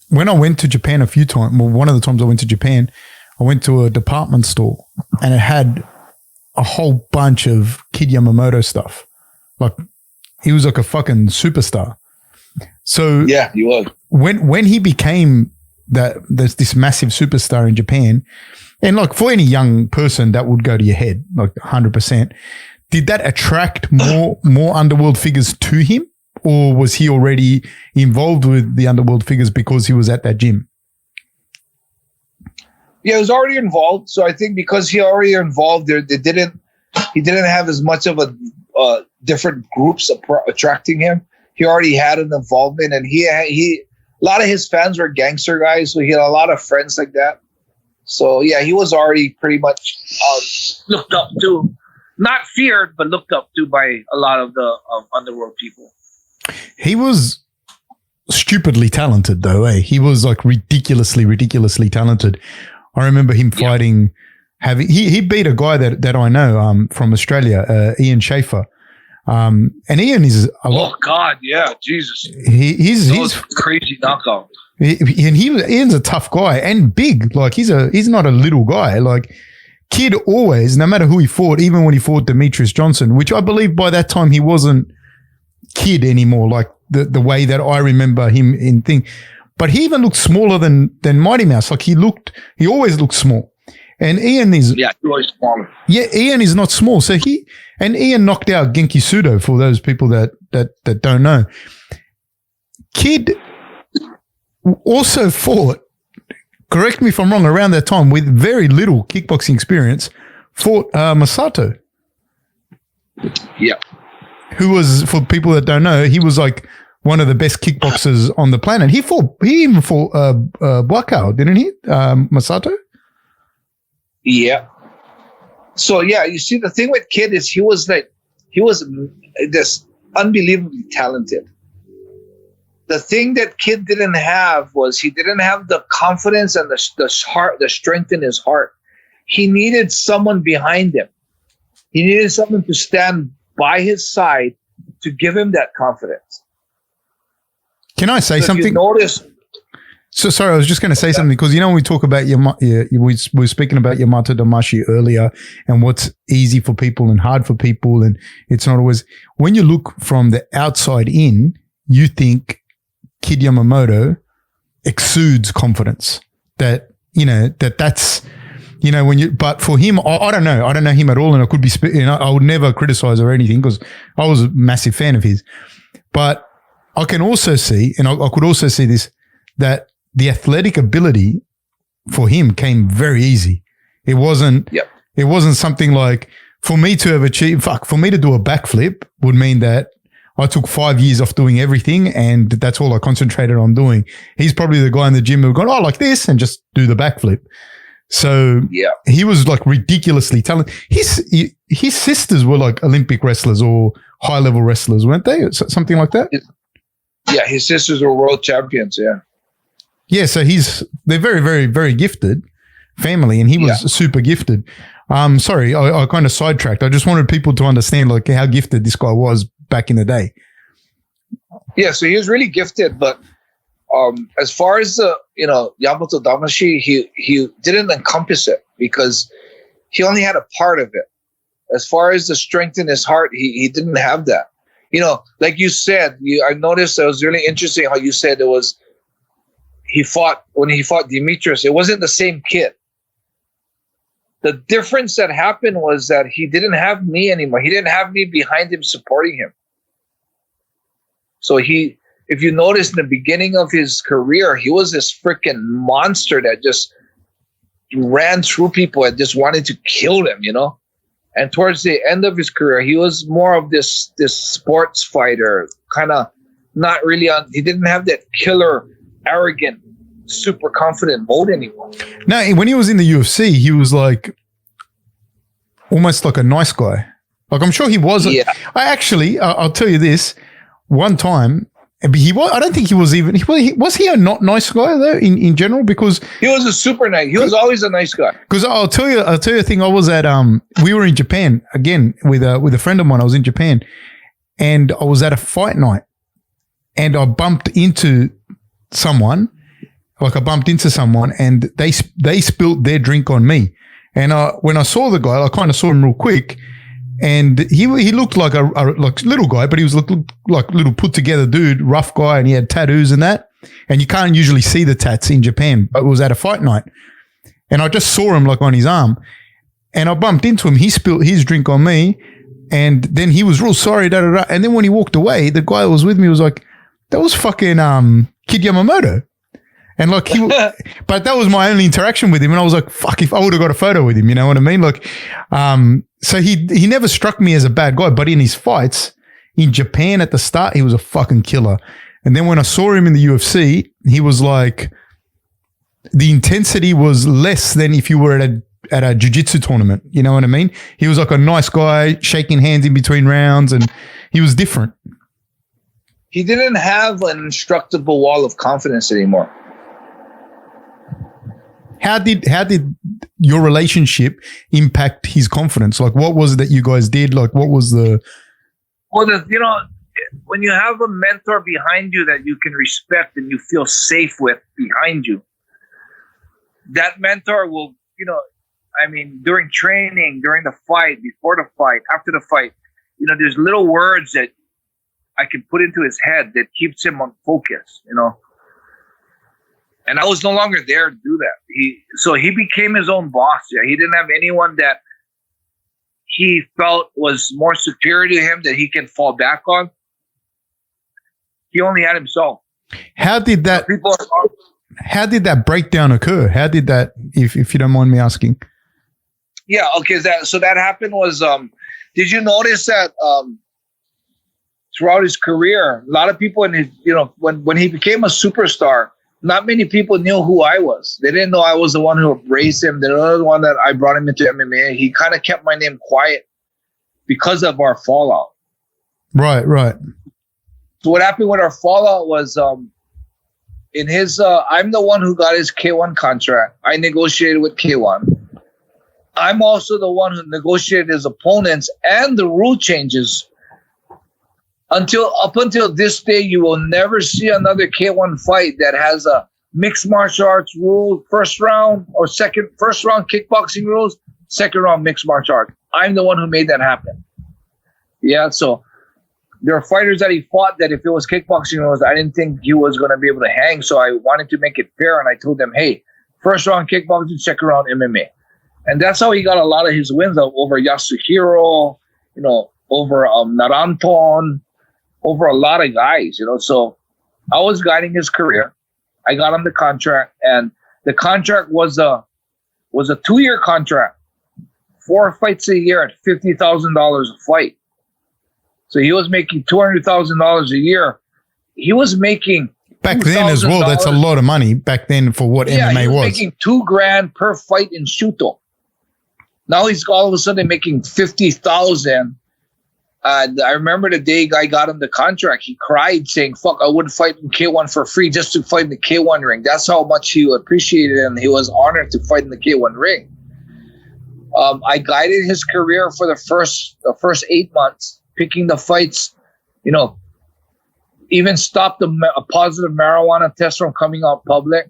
when I went to Japan a few times, well, one of the times I went to Japan, I went to a department store and it had a whole bunch of Kid Yamamoto stuff. Like, he was like a fucking superstar. So yeah, he was. When he became this massive superstar in Japan, and like for any young person, that would go to your head, like 100%. Did that attract more underworld figures to him, or was he already involved with the underworld figures because he was at that gym? Yeah, he was already involved. So I think because he already involved there, he didn't have as much of a different groups attracting him. He already had an involvement, and he a lot of his fans were gangster guys, so he had a lot of friends like that. So yeah, he was already pretty much looked up to, not feared, but looked up to by a lot of the underworld people. He was stupidly talented, though. He was like ridiculously talented. I remember him fighting. He beat a guy that I know from Australia, Ian Schaefer. And Ian is a lot. Oh God, yeah, Jesus. He's crazy knockout. Ian's a tough guy and big. Like he's not a little guy. Like Kid always, no matter who he fought, even when he fought Demetrius Johnson, which I believe by that time he wasn't Kid anymore. Like the way that I remember him in thing, but he even looked smaller than Mighty Mouse. Like he always looked small. And Ian is always smaller. Yeah, Ian is not small. So Ian knocked out Genki Sudo, for those people that don't know. Kid also fought, correct me if I'm wrong, around that time with very little kickboxing experience, fought Masato. Yeah. Who was, for people that don't know, he was like one of the best kickboxers on the planet. He even fought Wakao, didn't he? Masato? Yeah. So yeah, you see, the thing with Kid is he was this unbelievably talented. The thing that Kid didn't have was he didn't have the confidence and the strength in his heart. He needed someone behind him. He needed someone to stand by his side to give him that confidence. Can I say something? You notice. So sorry, I was just going to say something because when we talk about we were speaking about Yamato Damashi earlier and what's easy for people and hard for people, and it's not always. When you look from the outside in, you think Kid Yamamoto exudes confidence. That's when you. But for him, I don't know. I don't know him at all, and I could be. I would never criticize or anything because I was a massive fan of his. But I can also see, and I could also see this, that the athletic ability for him came very easy. It wasn't. Yep. It wasn't something like for me to have achieved. For me to do a backflip would mean that I took 5 years off doing everything, and that's all I concentrated on doing. He's probably the guy in the gym who gone, like this, and just do the backflip. So yeah, he was like ridiculously talented. His sisters were like Olympic wrestlers or high level wrestlers, weren't they? Something like that. Yeah, his sisters were world champions. Yeah. Yeah, so they're very, very, very gifted family, and he was super gifted. Sorry, I kind of sidetracked. I just wanted people to understand like how gifted this guy was back in the day. Yeah, so he was really gifted, but as far as Yamato Damashi, he didn't encompass it because he only had a part of it. As far as the strength in his heart, he didn't have that. Like you said, I noticed it was really interesting how you said it was. When he fought Demetrius, it wasn't the same kid. The difference that happened was that he didn't have me anymore. He didn't have me behind him supporting him. So if you notice in the beginning of his career, he was this freaking monster that just ran through people and just wanted to kill them, And towards the end of his career, he was more of this sports fighter, kind of not really he didn't have that killer, arrogant, super confident mode anymore. No, when he was in the UFC, he was like almost like a nice guy. Like I'm sure he was. Yeah. I'll tell you this. One time, I don't think he was even. Was he a not nice guy though in general? Because he was a super nice. He was always a nice guy. Because I'll tell you a thing. I was at we were in Japan again with a friend of mine. I was in Japan, and I was at a fight night, and I bumped into someone, Like I bumped into someone and they spilt their drink on me. And when I saw the guy, I kind of saw him real quick, and he looked like a little guy, but he was like little put together dude, rough guy, and he had tattoos and that. And you can't usually see the tats in Japan, but it was at a fight night. And I just saw him like on his arm, and I bumped into him. He spilled his drink on me, and then he was real sorry. And then when he walked away, the guy that was with me was like, "That was fucking Kid Yamamoto." And like but that was my only interaction with him. And I was like, fuck, if I would have got a photo with him, you know what I mean? Like, so he never struck me as a bad guy, but in his fights in Japan at the start, he was a fucking killer. And then when I saw him in the UFC, he was like, the intensity was less than if you were at a jiu-jitsu tournament. You know what I mean? He was like a nice guy, shaking hands in between rounds, and he was different. He didn't have an indestructible wall of confidence anymore. How did your relationship impact his confidence? Like, what was it that you guys did? Like, what was the... Well, when you have a mentor behind you that you can respect and you feel safe with behind you, that mentor will, during training, during the fight, before the fight, after the fight, there's little words that I can put into his head that keeps him on focus, And I was no longer there to do that. So he became his own boss. Yeah, he didn't have anyone that he felt was more superior to him that he can fall back on. He only had himself. How did that breakdown occur? How did that, if you don't mind me asking? Yeah, okay. So that happened was, did you notice that throughout his career, a lot of people in his, when he became a superstar, not many people knew who I was. They didn't know I was the one who raised him. They were the one that I brought him into MMA. He kind of kept my name quiet because of our fallout. Right. So what happened with our fallout was in his, I'm the one who got his K1 contract. I negotiated with K1. I'm also the one who negotiated his opponents and the rule changes. Up until this day, you will never see another K1 fight that has a mixed martial arts rule, first round kickboxing rules, second round mixed martial arts. I'm the one who made that happen. Yeah, so there are fighters that he fought that if it was kickboxing rules, I didn't think he was going to be able to hang, so I wanted to make it fair, and I told them, hey, first round kickboxing, second round MMA. And that's how he got a lot of his wins over Yasuhiro, over Naranton, over a lot of guys, So I was guiding his career. I got him the contract, and the contract was a 2-year contract, 4 fights a year at $50,000 a fight. So he was making $200,000 a year. He was making back then as well. That's a lot of money back then for what MMA he was was. Making $2,000 per fight in Shuto. Now he's all of a sudden making $50,000. And I remember the day I got him the contract, he cried saying, fuck, I wouldn't fight in K1 for free just to fight in the K1 ring. That's how much he appreciated it, and he was honored to fight in the K1 ring. I guided his career for the first 8 months, picking the fights, even stopped a positive marijuana test from coming out public.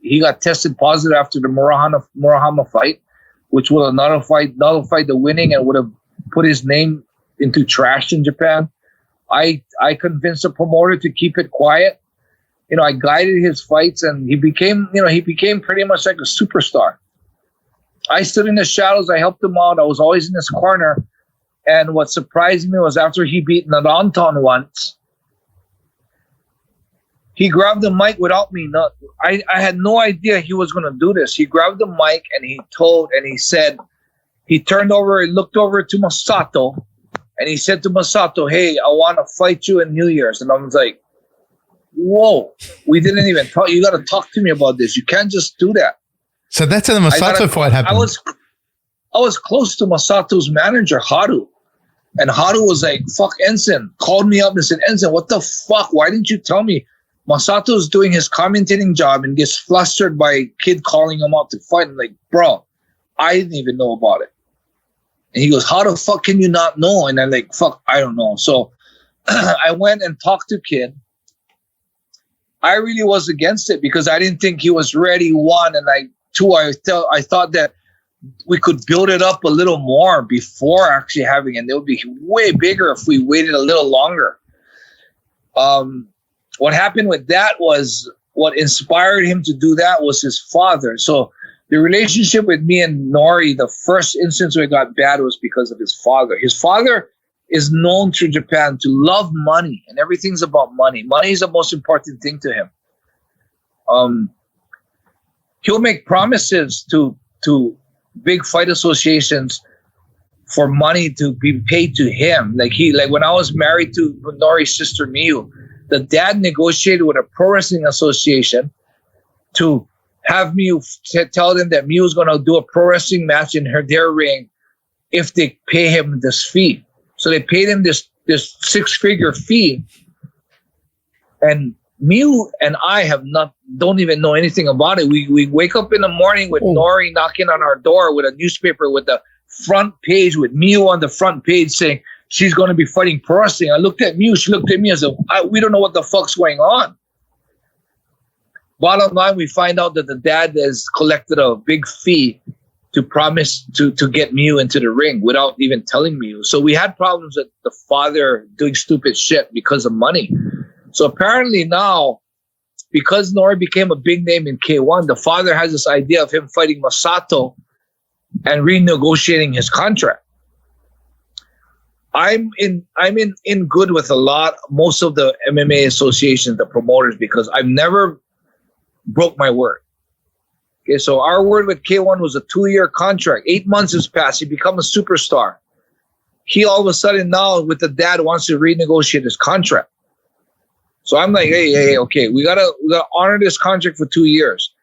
He got tested positive after the Murahama fight, which would have nullified the winning and would have put his name into trash in Japan. I convinced the promoter to keep it quiet. I guided his fights, and he became pretty much like a superstar. I stood in the shadows. I helped him out. I was always in his corner. And what surprised me was after he beat Naranton once, he grabbed the mic without me. I had no idea he was going to do this. He grabbed the mic and he said, he turned over and looked over to Masato. And he said to Masato, hey, I want to fight you in New Year's. And I was like, whoa, we didn't even talk. You got to talk to me about this. You can't just do that. So that's how the Masato fight happened. I was close to Masato's manager, Haru. And Haru was like, fuck, Enson. Called me up and said, Enson, what the fuck? Why didn't you tell me? Masato's doing his commentating job and gets flustered by a kid calling him up to fight. I'm like, bro, I didn't even know about it. And he goes, how the fuck can you not know? And I'm like, fuck, I don't know. So I went and talked to Kid. I really was against it because I didn't think he was ready, one, and I thought that we could build it up a little more before actually having it. And it would be way bigger if we waited a little longer. What happened with that was, what inspired him to do that was his father. So the relationship with me and Nori, the first instance where it got bad was because of his father. His father is known through Japan to love money, and everything's about money. Money is the most important thing to him. He'll make promises to big fight associations for money to be paid to him. Like when I was married to Nori's sister Miyu, the dad negotiated with a pro wrestling association to have Miyu tell them that Miyu is going to do a pro wrestling match in their ring if they pay him this fee. So they paid him this 6-figure fee, and Miyu and I don't even know anything about it. We wake up in the morning with Nori knocking on our door with a newspaper with the front page with Miyu on the front page saying she's going to be fighting pro wrestling. I looked at Miyu. She looked at me and said, we don't know what the fuck's going on. Bottom line, we find out that the dad has collected a big fee to promise to get Miyu into the ring without even telling Miyu. So we had problems with the father doing stupid shit because of money. So apparently now, because Nori became a big name in K1, the father has this idea of him fighting Masato and renegotiating his contract. I'm in good with most of the MMA associations, the promoters, because I've never broke my word. Okay, so our word with K1 was a 2-year contract. 8 months has passed. He become a superstar. He all of a sudden now with the dad wants to renegotiate his contract. So I'm like, hey, okay, we gotta honor this contract for 2 years.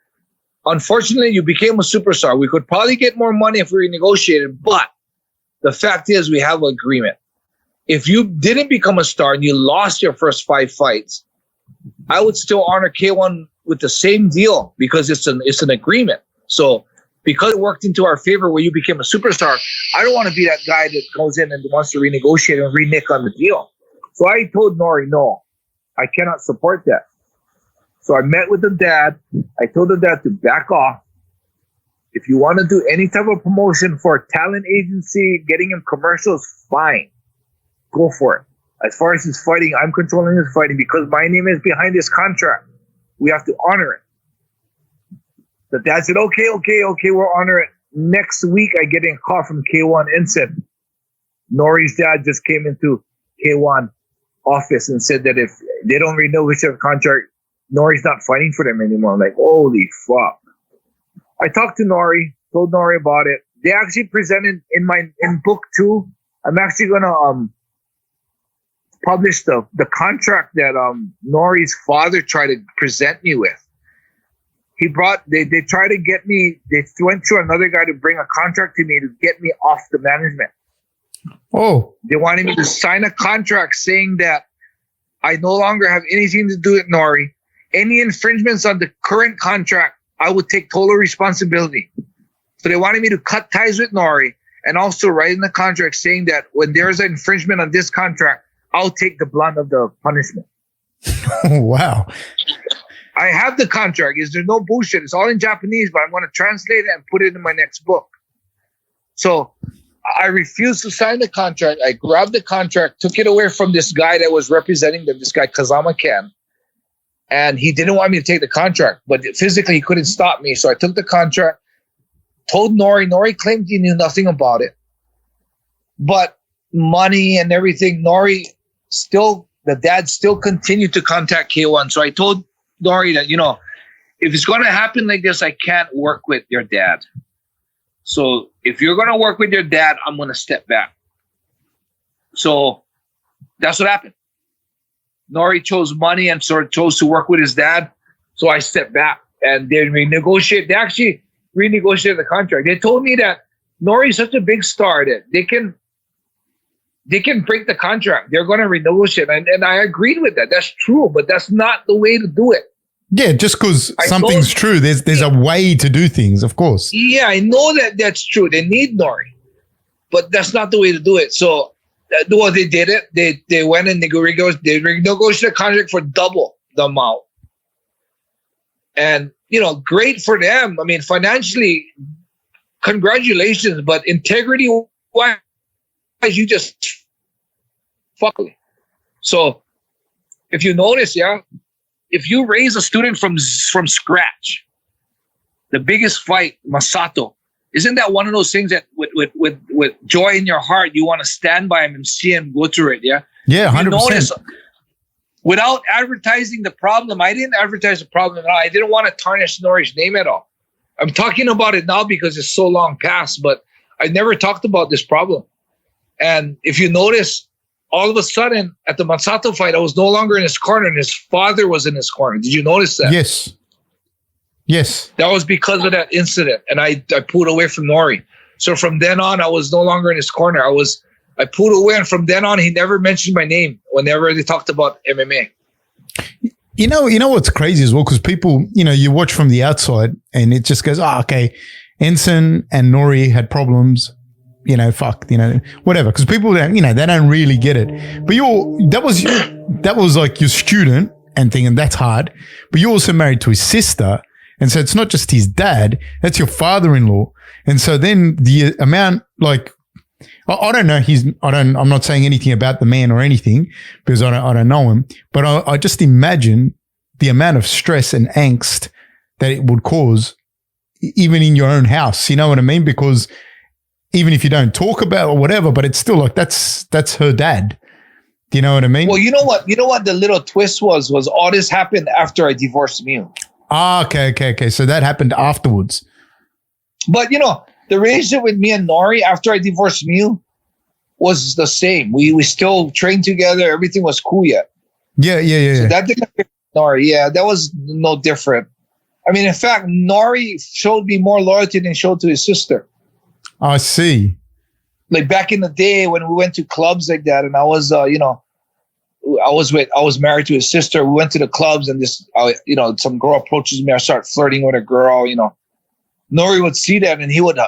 Unfortunately, you became a superstar. We could probably get more money if we renegotiated, but the fact is we have an agreement. If you didn't become a star and you lost your first 5 fights, I would still honor K1 with the same deal because it's an agreement. So because it worked into our favor where you became a superstar, I don't want to be that guy that goes in and wants to renegotiate and renege on the deal. So I told Nori, no, I cannot support that. So I met with the dad. I told the dad to back off. If you want to do any type of promotion for a talent agency, getting him commercials, fine. Go for it. As far as his fighting, I'm controlling his fighting because my name is behind this contract. We have to honor it. The dad said, okay, we'll honor it. Next week, I get a call from K1 Enson. Nori's dad just came into K1 office and said that if they don't renegotiate the contract, Nori's not fighting for them anymore. I'm like, holy fuck. I talked to Nori, told Nori about it. They actually presented in book 2. I'm actually gonna publish the contract that Nori's father tried to present me with. They tried to get me, they went to another guy to bring a contract to me to get me off the management. Oh. They wanted me to sign a contract saying that I no longer have anything to do with Nori. Any infringements on the current contract, I would take total responsibility. So they wanted me to cut ties with Nori and also write in the contract saying that when there's an infringement on this contract, I'll take the blunt of the punishment. Oh, wow. I have the contract. There's no bullshit. It's all in Japanese, but I'm going to translate it and put it in my next book. So I refused to sign the contract. I grabbed the contract, took it away from this guy that was representing them, this guy Kazama Ken. And he didn't want me to take the contract, but physically he couldn't stop me. So I took the contract, told Nori. Nori claimed he knew nothing about it. But money and everything, the dad still continued to contact K1. So I told Nori that, if it's going to happen like this, I can't work with your dad. So if you're going to work with your dad, I'm going to step back. So that's what happened. Nori chose money and sort of chose to work with his dad. So I stepped back and they actually renegotiated the contract. They told me that Nori's such a big star that they can break the contract. They're going to renegotiate. And I agreed with that. That's true, but that's not the way to do it. Yeah, just because something's true, there's a way to do things, of course. Yeah, I know that's true. They need Nori, but that's not the way to do it. So, they did it. They went and they renegotiated the contract for double the amount. And, great for them. I mean, financially, congratulations, but integrity-wise, you just fuck. So if you notice, if you raise a student from scratch, the biggest fight, Masato, isn't that one of those things that with joy in your heart, you want to stand by him and see him go through it? Yeah. Yeah. 100%. Notice, without advertising the problem, I didn't advertise the problem at all. I didn't want to tarnish Nori's name at all. I'm talking about it now because it's so long past, but I never talked about this problem. And if you notice, all of a sudden at the Masato fight, I was no longer in his corner and his father was in his corner. Did you notice that? Yes. Yes. That was because of that incident. And I pulled away from Nori. So from then on, I was no longer in his corner. I pulled away, and from then on, he never mentioned my name whenever they talked about MMA. You know what's crazy as well? Because people, you watch from the outside and it just goes, okay, Enson and Nori had problems, whatever. Because people don't, they don't really get it. But that was like your student and thinking that's hard. But you're also married to his sister. And so it's not just his dad, that's your father-in-law. And so then the amount, like, I don't know. I'm not saying anything about the man or anything because I don't know him, but I just imagine the amount of stress and angst that it would cause even in your own house. You know what I mean? Because even if you don't talk about it or whatever, but it's still like, that's her dad. Do you know what I mean? Well, you know what the little twist was all this happened after I divorced Mew. Ah, okay. So that happened afterwards. But, the relationship with me and Nori after I divorced Mew was the same. We still trained together. Everything was cool yet. Yeah. So that didn't affect Nori. Yeah, that was no different. I mean, in fact, Nori showed me more loyalty than he showed to his sister. I see. Like back in the day when we went to clubs like that, and I was, I was married to his sister. We went to the clubs, and some girl approaches me. I start flirting with a girl. Nori would see that, and he would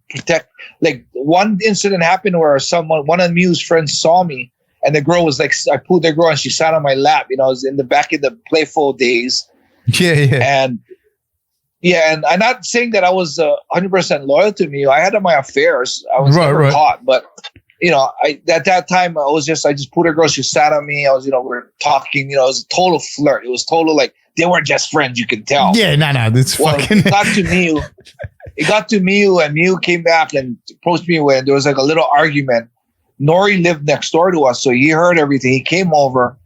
protect. Like one incident happened where one of Mew's friends saw me, and the girl was like, I pulled the girl, and she sat on my lap. It was in the back of the playful days. Yeah. And I'm not saying that I was 100% loyal to Mew. I had my affairs. I was never caught, but at that time I just pulled her girl. She sat on me. We were talking. It was a total flirt. It was total like they weren't just friends. You could tell. Yeah, no, that's fucking. It got to Mew. It got to Mew, and Mew came back and approached me when there was like a little argument. Nori lived next door to us, so he heard everything. He came over.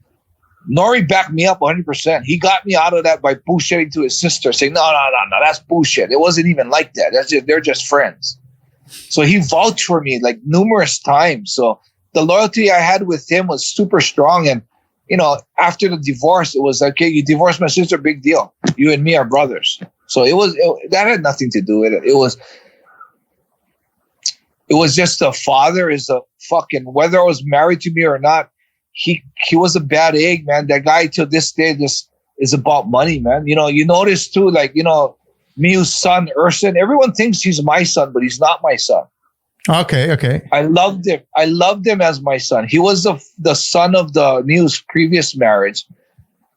Nori backed me up 100%. He got me out of that by bullshitting to his sister, saying, no, that's bullshit. It wasn't even like that. They're just friends. So he vouched for me like numerous times. So the loyalty I had with him was super strong. And, after the divorce, it was okay, you divorced my sister, big deal. You and me are brothers. So that had nothing to do with it. It was just the father is a fucking, whether I was married to me or not, he was a bad egg, man. That guy till this day just is about money, man. You notice too, like, Mew's son, Enson, everyone thinks he's my son, but he's not my son. Okay. I loved him as my son. He was the son of the Mew's previous marriage.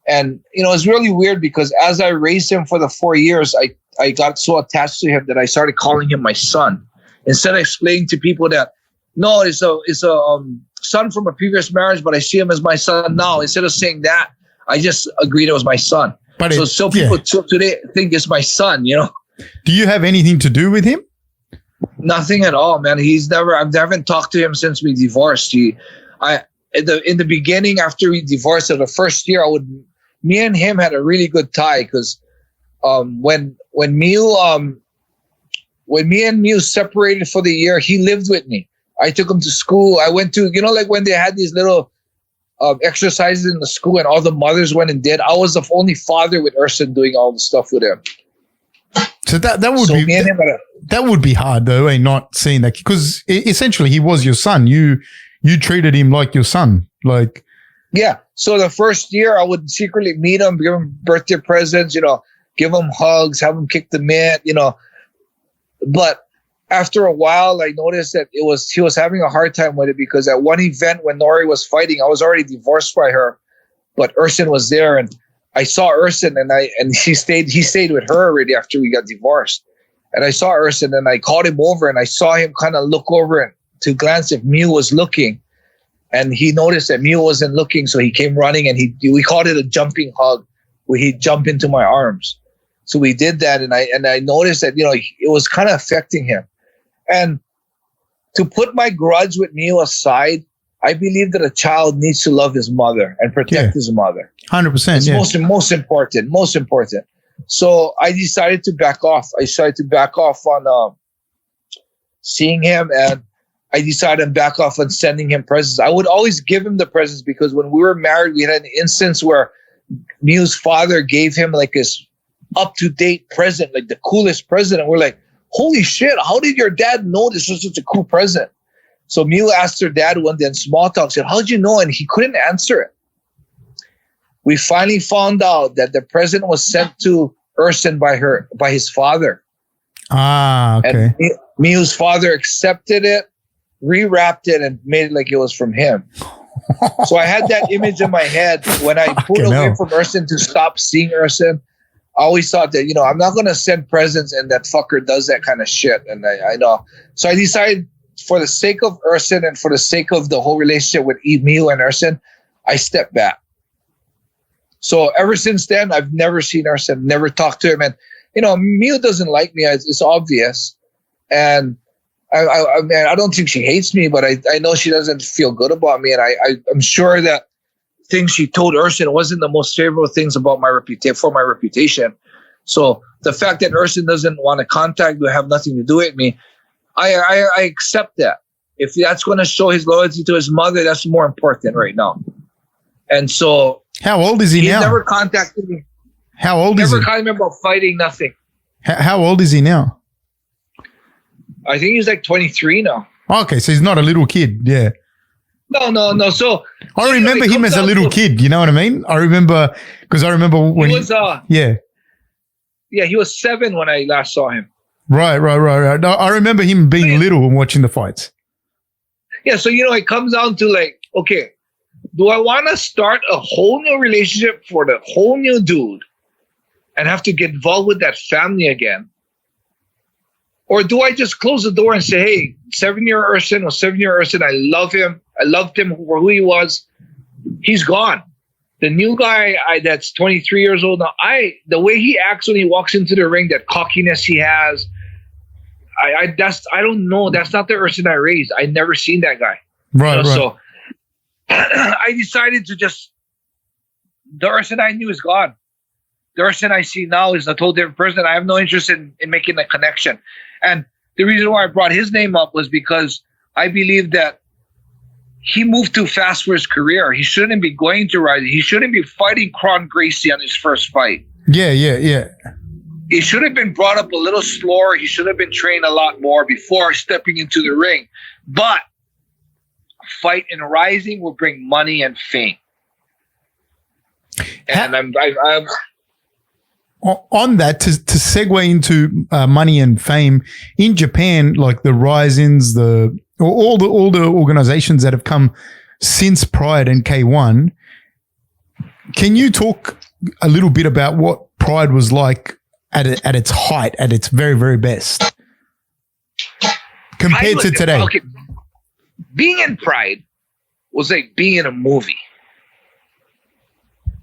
And, it's really weird because as I raised him for the 4 years, I got so attached to him that I started calling him my son. Instead of explaining to people that, no, it's a son from a previous marriage, but I see him as my son now. Instead of saying that, I just agreed it was my son. But people today think it's my son, Do you have anything to do with him? Nothing at all, man. I haven't talked to him since we divorced. In the beginning, after we divorced, the first year, me and him had a really good tie because when me and Mew separated for the year, he lived with me. I took him to school. I went to, like when they had these little exercises in the school and all the mothers went and did. I was the only father with Enson doing all the stuff with him. So that would be hard though, not seeing that, because essentially he was your son. You treated him like your son, like. Yeah. So the first year I would secretly meet him, give him birthday presents, give him hugs, have him kick the mitt, But after a while, I noticed that he was having a hard time with it because at one event when Nori was fighting, I was already divorced by her, but Enson was there, and I saw Urson and he stayed with her already after we got divorced. And I saw Urson and I called him over and I saw him kind of look over to glance if Mew was looking. And he noticed that Mew wasn't looking, so he came running and we called it a jumping hug, where he'd jump into my arms. So we did that, and I noticed that, you know, it was kind of affecting him. And to put my grudge with Mew aside, I believe that a child needs to love his mother and protect his mother. 100%. It's most important. So I decided to back off. I decided to back off on seeing him, and I decided to back off on sending him presents. I would always give him the presents because when we were married, we had an instance where Mew's father gave him like this up-to-date present, like the coolest present. And we're like, holy shit, how did your dad know this was such a cool present? So Mew asked her dad one day in small talk, said, how'd you know? And he couldn't answer it. We finally found out that the present was sent to Urson by his father. Ah, okay. And Mew's father accepted it, rewrapped it, and made it like it was from him. So I had that image in my head when I pulled away from Urson to stop seeing Urson. I always thought that, you know, I'm not going to send presents and that fucker does that kind of shit. And I know. So I decided, for the sake of Urson and for the sake of the whole relationship with Mew and Urson, I stepped back. So ever since then, I've never seen Urson, never talked to him. And, you know, Mew doesn't like me. It's obvious. And I don't think she hates me, but I know she doesn't feel good about me. And I'm sure that things she told Urson wasn't the most favorable things about my reputation. So the fact that Urson doesn't want to contact me or have nothing to do with me, I accept that. If that's going to show his loyalty to his mother, that's more important right now. And so, how old is he now? He never contacted me. How old is he? Never contacted me about fighting, nothing. How old is he now? I think he's like 23 now. Okay, so he's not a little kid. Yeah. No. So I remember him as a little kid. You know what I mean? I remember when he was. Yeah, he was 7 when I last saw him. Right. No, I remember him being little and watching the fights. Yeah, so, you know, it comes down to like, okay, do I want to start a whole new relationship for the whole new dude and have to get involved with that family again? Or do I just close the door and say, hey, 7-year Urson was 7-year Urson. I love him. I loved him for who he was. He's gone. The new guy that's 23 years old now, the way he acts when he walks into the ring, that cockiness he has, I don't know. That's not the Urson I raised. I never seen that guy. Right. So I decided to the Urson I knew is gone. The Urson I see now is a total different person. I have no interest in making a connection. And the reason why I brought his name up was because I believe that he moved too fast for his career. He shouldn't be going to Rise. He shouldn't be fighting Kron Gracie on his first fight. Yeah. He should have been brought up a little slower. He should have been trained a lot more before stepping into the ring. But a fight in Rising will bring money and fame. And I'm on that, to segue into money and fame in Japan, like the Risings, all the organizations that have come since Pride and K1. Can you talk a little bit about what Pride was like at its height, at its very, very best, compared to today? Okay. Being in Pride was like being in a movie.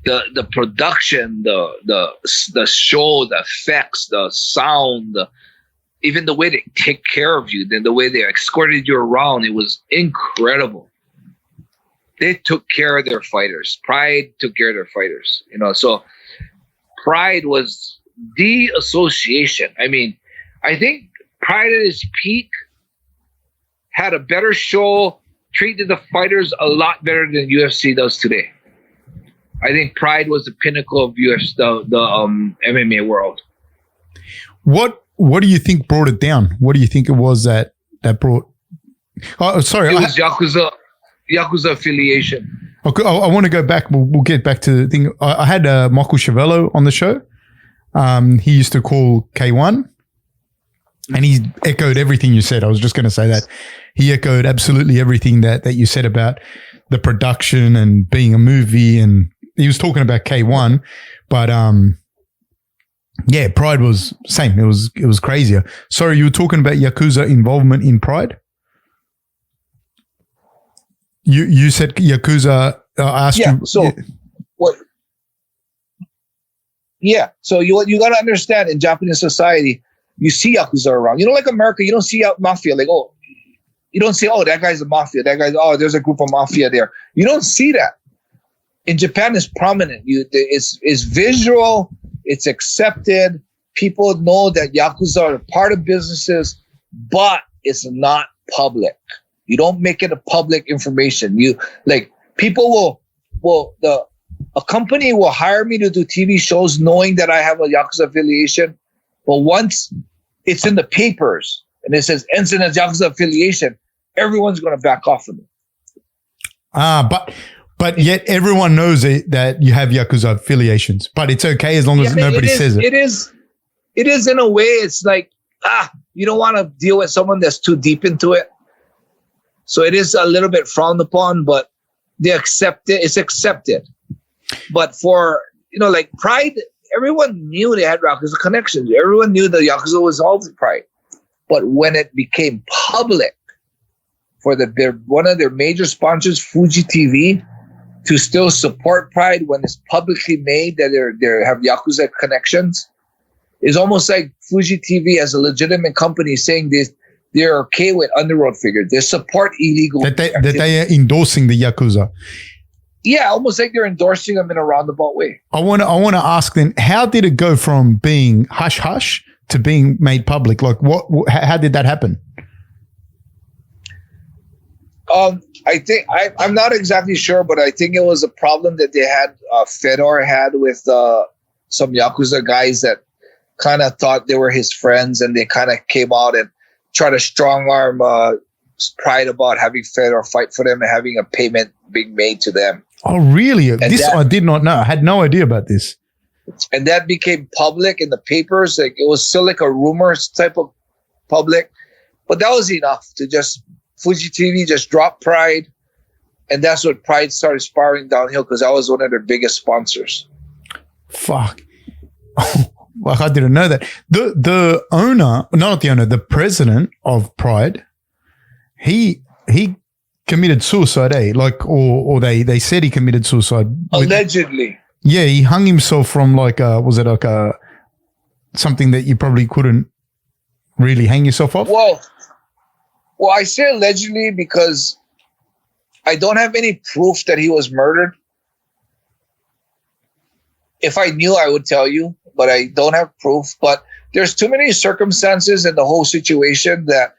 The production, the show, the effects, the sound, even the way they take care of you, then the way they escorted you around, it was incredible. They took care of their fighters. Pride took care of their fighters. You know, so Pride was the association. I mean, I think Pride at its peak had a better show, treated the fighters a lot better than UFC does today. I think Pride was the pinnacle of UFC, the MMA world. What do you think brought it down? What do you think it was that brought? Oh, sorry, it was Yakuza affiliation. Okay, I want to go back. We'll get back to the thing. I had Michael Chiavello on the show. He used to call K1, and he echoed everything you said. I was just going to say that he echoed absolutely everything that you said about the production and being a movie, and he was talking about K1, but yeah, Pride was same. It was crazier. Sorry, you were talking about Yakuza involvement in Pride. You said Yakuza. I asked you. So what? Yeah. So you got to understand, in Japanese society, you see Yakuza around. You know, like America, you don't see mafia. Like, oh, you don't say, oh, that guy's a mafia. That guy's, oh, there's a group of mafia there. You don't see that. In Japan, it's prominent. It's visual. It's accepted. People know that Yakuza are part of businesses, but it's not public. You don't make it a public information. A company will hire me to do TV shows knowing that I have a Yakuza affiliation. But once it's in the papers and it says Enson has Yakuza affiliation, everyone's going to back off of me. But yet everyone knows that you have Yakuza affiliations. But it's okay as long as nobody says it. It is in a way. It's like, you don't want to deal with someone that's too deep into it. So it is a little bit frowned upon, but they accept it. It's accepted. But for, like Pride, everyone knew they had Yakuza connections. Everyone knew that Yakuza was all the Pride. But when it became public for one of their major sponsors, Fuji TV, to still support Pride when it's publicly made that they have Yakuza connections, is almost like Fuji TV as a legitimate company saying this. They're okay with underworld figures. They support illegal. That they are endorsing the Yakuza. Yeah, almost like they're endorsing them in a roundabout way. I want to ask then, how did it go from being hush hush to being made public? Like, how did that happen? I think I'm not exactly sure, but I think it was a problem that they had. Fedor had with some Yakuza guys that kind of thought they were his friends, and they kind of came out and tried to strong arm Pride about having Fedor fight for them and having a payment being made to them. Oh, really? I did not know. I had no idea about this. And that became public in the papers. Like, it was still like a rumors type of public, but that was enough to just Fuji TV just dropped Pride, and that's what Pride started spiraling downhill because I was one of their biggest sponsors. Fuck. Well, I didn't know that. The owner, not the owner, the president of Pride, he committed suicide, or they said he committed suicide. Allegedly. Yeah, he hung himself from something that you probably couldn't really hang yourself off? Well, I say allegedly because I don't have any proof that he was murdered. If I knew, I would tell you, but I don't have proof. But there's too many circumstances in the whole situation that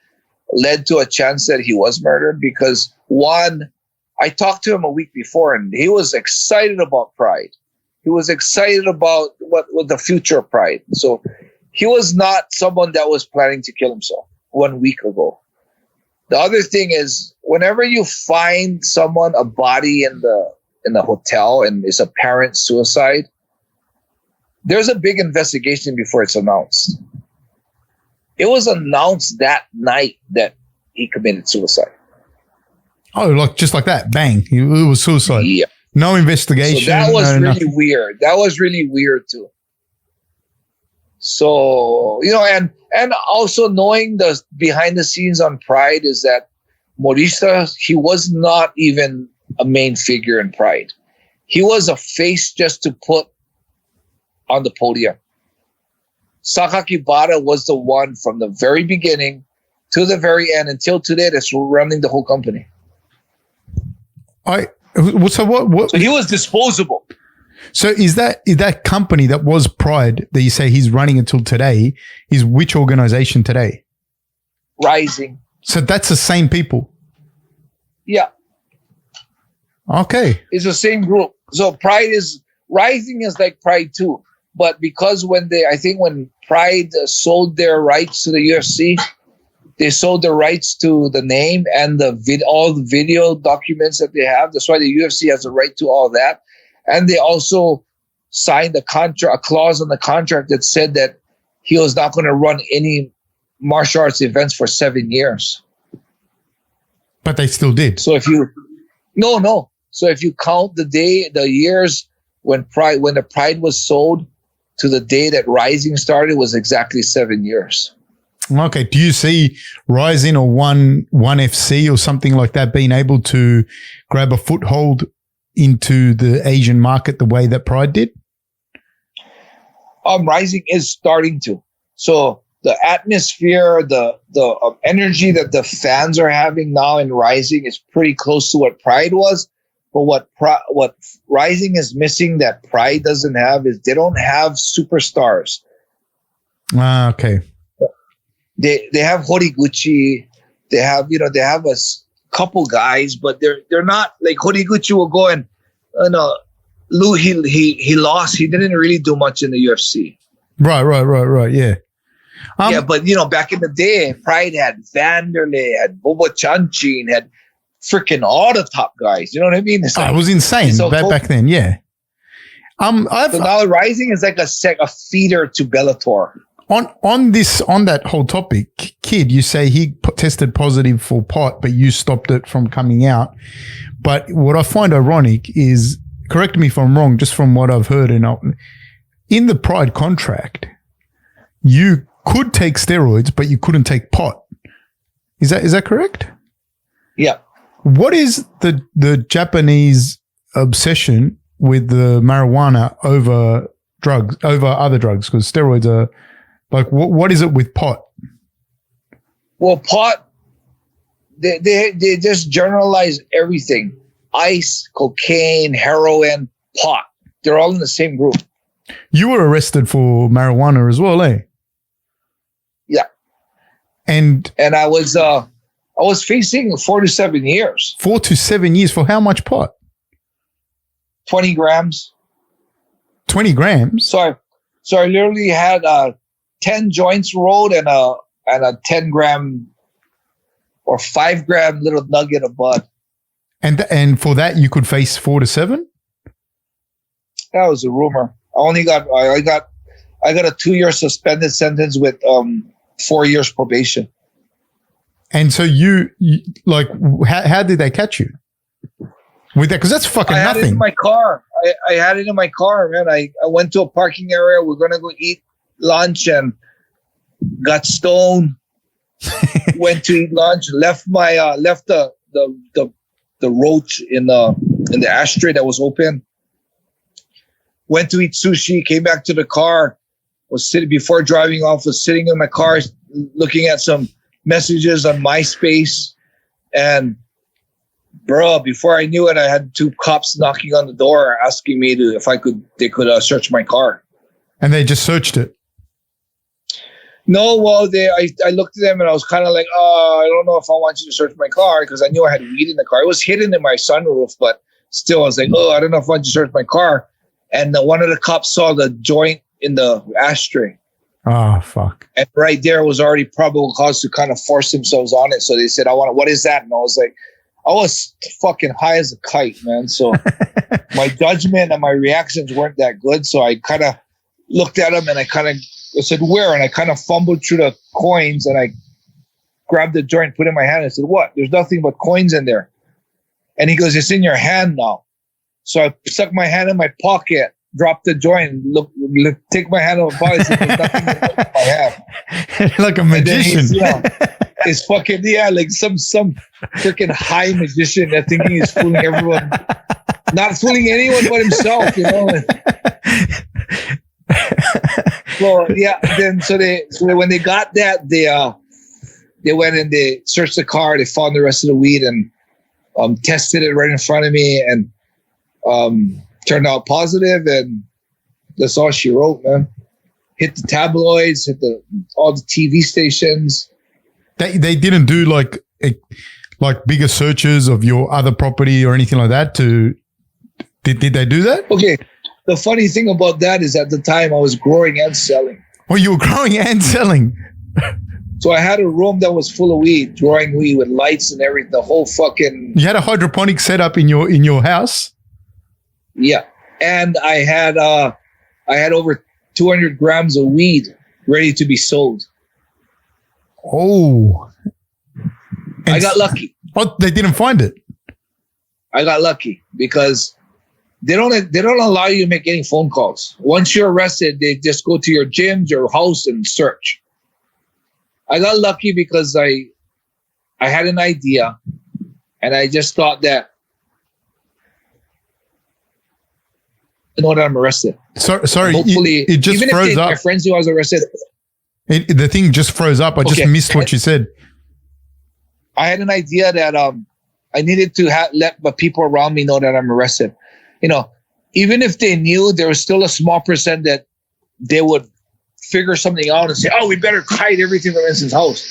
led to a chance that he was murdered because, one, I talked to him a week before and he was excited about Pride. He was excited about what the future of Pride. So he was not someone that was planning to kill himself 1 week ago. The other thing is, whenever you find someone, a body in the hotel and it's apparent suicide, there's a big investigation before it's announced. It was announced that night that he committed suicide. Oh, just like that, bang! It was suicide. Yeah. No investigation. So that was really weird. That was really weird too. So, and also knowing the behind the scenes on Pride is that Morita, he was not even a main figure in Pride. He was a face just to put on the podium. Sakakibara was the one from the very beginning to the very end until today that's running the whole company. So he was disposable. So is that company that was Pride that you say he's running until today is which organization today? Rising. So that's the same people? Yeah. Okay. It's the same group. So Rising is like Pride too. But because when Pride sold their rights to the UFC, they sold the rights to the name and all the video documents that they have. That's why the UFC has a right to all that. And they also signed a clause on the contract that said that he was not going to run any martial arts events for 7 years. But they still did. So So if you count the years when the Pride was sold to the day that Rising started was exactly 7 years. Okay. Do you see Rising or One FC or something like that being able to grab a foothold into the Asian market the way that Pride did? Rising is starting to. So the atmosphere, the energy that the fans are having now in Rising is pretty close to what Pride was. But what Rising is missing that Pride doesn't have is they don't have superstars. Okay. They have Horiguchi. They have a couple guys, but they're not like Horiguchi will go and Lou he lost. He didn't really do much in the UFC. Right. Yeah. Yeah, but back in the day, Pride had Vanderlei, had Bobo Chanchin, had freaking all the top guys. You know what I mean? It was insane back then. Yeah. So now Rising is like a feeder to Bellator. On that whole topic, Kid, you say he tested positive for pot, but you stopped it from coming out. But what I find ironic is, correct me if I'm wrong, just from what I've heard, in the Pride contract, you could take steroids, but you couldn't take pot. Is that correct? Yeah. What is the Japanese obsession with the marijuana over other drugs? Because steroids are like, what is it with pot? Well, pot, they just generalize everything. Ice, cocaine, heroin, pot. They're all in the same group. You were arrested for marijuana as well, eh? Yeah. And I was facing 4 to 7 years. 4 to 7 years for how much pot? 20 grams. 20 grams? So I literally had 10 joints rolled and a 10 gram or 5 gram little nugget of bud. And for that you could face 4 to 7? That was a rumor. I got a 2-year suspended sentence with 4 years probation. And so you like, how did they catch you with that? Because that's fucking nothing. I had it in my car. I had it in my car, man. I went to a parking area. We're gonna go eat lunch and got stoned. Went to eat lunch. Left the roach in the ashtray that was open. Went to eat sushi. Came back to the car. Was sitting before driving off. Was sitting in my car looking at some messages on MySpace, and before I knew it, I had 2 cops knocking on the door asking me if they could search my car. And they just searched it. No, well, I looked at them and I was kind of like, I don't know if I want you to search my car, because I knew I had weed in the car. It was hidden in my sunroof, but still, I was like, I don't know if I want you to search my car. And one of the cops saw the joint in the ashtray. Oh, fuck. And right there was already probable cause to kind of force themselves on it. So they said, what is that? And I was like, I was fucking high as a kite, man. So my judgment and my reactions weren't that good. So I kind of looked at him and I said, where? And I kind of fumbled through the coins and I grabbed the joint, put it in my hand. I said, what? There's nothing but coins in there. And he goes, it's in your hand now. So I stuck my hand in my pocket, dropped the joint, take my hand out of my pocket, there's nothing in my hand. Like a magician. It's fucking, like some freaking high magician that thinking he's fooling everyone. Not fooling anyone but himself, Well, yeah, so when they got that, they went and they searched the car, they found the rest of the weed and tested it right in front of me, and turned out positive, and that's all she wrote, man. Hit the tabloids, all the TV stations. They didn't do like bigger searches of your other property or anything like that. Did they do that? Okay. The funny thing about that is at the time I was growing and selling. Oh, you were growing and selling. So I had a room that was full of weed, growing weed with lights and everything. The whole fucking. You had a hydroponic setup in your house. Yeah, and I had over 200 grams of weed ready to be sold. Oh, I got lucky. Oh, they didn't find it. I got lucky because they don't allow you to make any phone calls. Once you're arrested, they just go to your gyms, your house, and search. I got lucky because I had an idea, and I just thought that, you know, that I'm arrested. Sorry, hopefully, it just even froze if up. My friends knew I was arrested. The thing just froze up. I just missed what you said. I had an idea that I needed to let the people around me know that I'm arrested. You know, even if they knew, there was still a small percent that they would figure something out and say, "Oh, we better hide everything from Enson's house."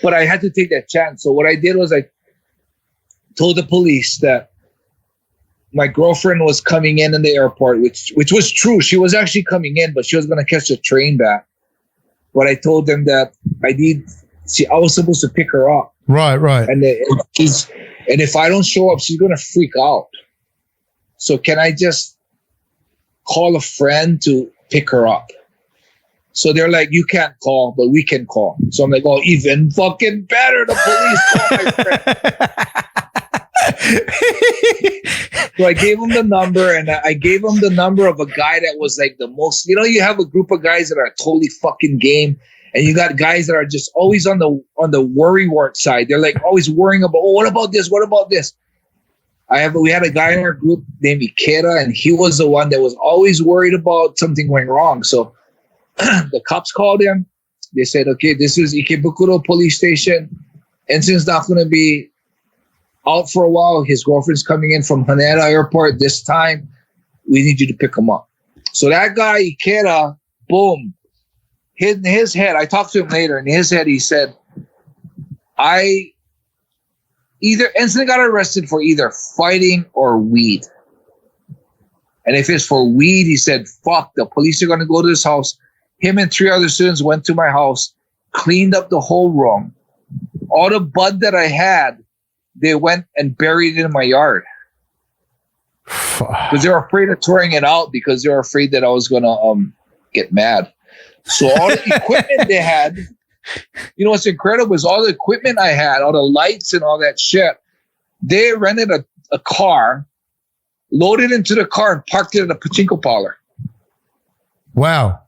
But I had to take that chance. So what I did was I told the police that my girlfriend was coming in the airport, which was true. She was actually coming in, but she was going to catch the train back. But I told them that I was supposed to pick her up. Right. And if I don't show up, she's going to freak out. So can I just call a friend to pick her up? So they're like, you can't call, but we can call. So I'm like, oh, even fucking better. The police call my friend. So I gave him the number, and I gave him the number of a guy that was like the most, you know, you have a group of guys that are totally fucking game, and you got guys that are just always on the worrywart side. They're like always worrying about, oh, what about this? What about this? We had a guy in our group named Ikeda, and he was the one that was always worried about something going wrong. So the cops called him. They said, okay, this is Ikebukuro police station. Enson's not going to be out for a while. His girlfriend's coming in from Haneda Airport this time. We need you to pick him up. So that guy, Ikeda, boom, in his head, I talked to him later. In his head, he said, Enson got arrested for either fighting or weed. And if it's for weed, he said, fuck, the police are going to go to his house. Him and 3 other students went to my house, cleaned up the whole room. All the bud that I had, they went and buried it in my yard. Because they were afraid of throwing it out because they were afraid that I was going to get mad. So all the equipment they had, you know what's incredible is all the equipment I had, all the lights and all that shit, they rented a car, loaded into the car, and parked it at a pachinko parlor. Wow.